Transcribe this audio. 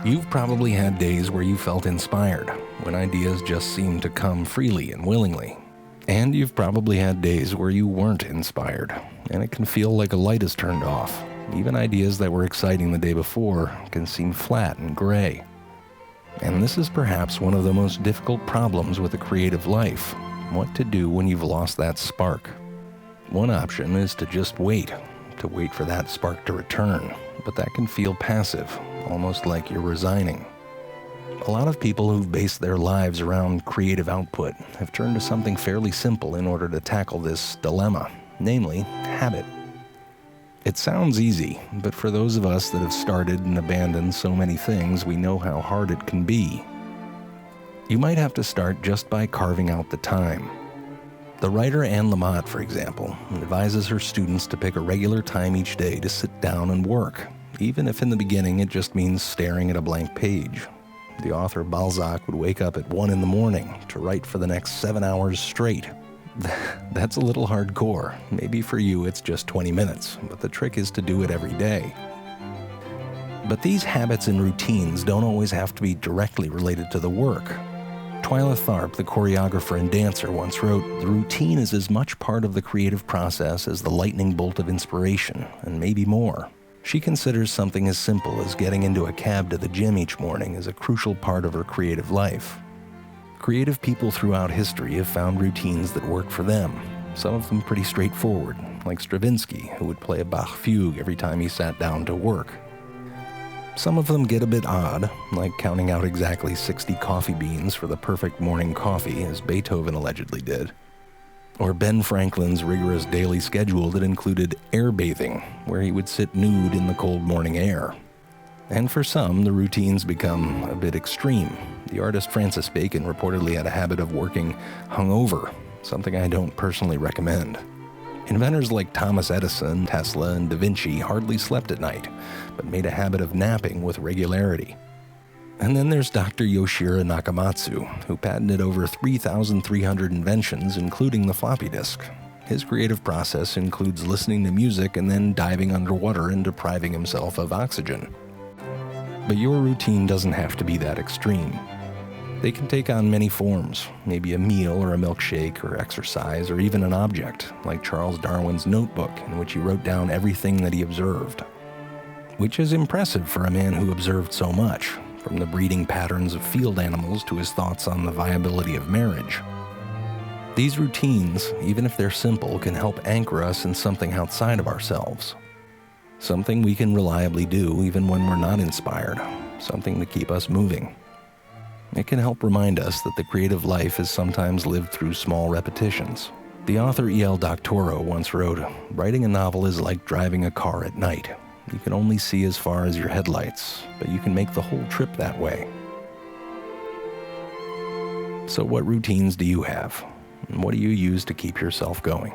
You've probably had days where you felt inspired, when ideas just seemed to come freely and willingly. And you've probably had days where you weren't inspired, and it can feel like a light is turned off. Even ideas that were exciting the day before can seem flat and gray. And this is perhaps one of the most difficult problems with a creative life: what to do when you've lost that spark. One option is to just wait for that spark to return, but that can feel passive, almost like you're resigning. A lot of people who've based their lives around creative output have turned to something fairly simple in order to tackle this dilemma, namely habit. It sounds easy, but for those of us that have started and abandoned so many things, we know how hard it can be. You might have to start just by carving out the time. The writer Anne Lamott, for example, advises her students to pick a regular time each day to sit down and work, even if in the beginning it just means staring at a blank page. The author Balzac would wake up at 1 a.m. to write for the next 7 hours straight. That's a little hardcore. Maybe for you it's just 20 minutes, but the trick is to do it every day. But these habits and routines don't always have to be directly related to the work. Twyla Tharp, the choreographer and dancer, once wrote, "The routine is as much part of the creative process as the lightning bolt of inspiration, and maybe more." She considers something as simple as getting into a cab to the gym each morning as a crucial part of her creative life. Creative people throughout history have found routines that work for them, some of them pretty straightforward, like Stravinsky, who would play a Bach fugue every time he sat down to work. Some of them get a bit odd, like counting out exactly 60 coffee beans for the perfect morning coffee, as Beethoven allegedly did. Or Ben Franklin's rigorous daily schedule that included air bathing, where he would sit nude in the cold morning air. And for some, the routines become a bit extreme. The artist Francis Bacon reportedly had a habit of working hungover, something I don't personally recommend. Inventors like Thomas Edison, Tesla, and Da Vinci hardly slept at night, but made a habit of napping with regularity. And then there's Dr. Yoshiro Nakamatsu, who patented over 3,300 inventions, including the floppy disk. His creative process includes listening to music and then diving underwater and depriving himself of oxygen. But your routine doesn't have to be that extreme. They can take on many forms, maybe a meal or a milkshake or exercise or even an object, like Charles Darwin's notebook, in which he wrote down everything that he observed. Which is impressive for a man who observed so much, from the breeding patterns of field animals to his thoughts on the viability of marriage. These routines, even if they're simple, can help anchor us in something outside of ourselves. Something we can reliably do even when we're not inspired, something to keep us moving. It can help remind us that the creative life is sometimes lived through small repetitions. The author E.L. Doctorow once wrote, "Writing a novel is like driving a car at night. You can only see as far as your headlights, but you can make the whole trip that way." So what routines do you have? And what do you use to keep yourself going?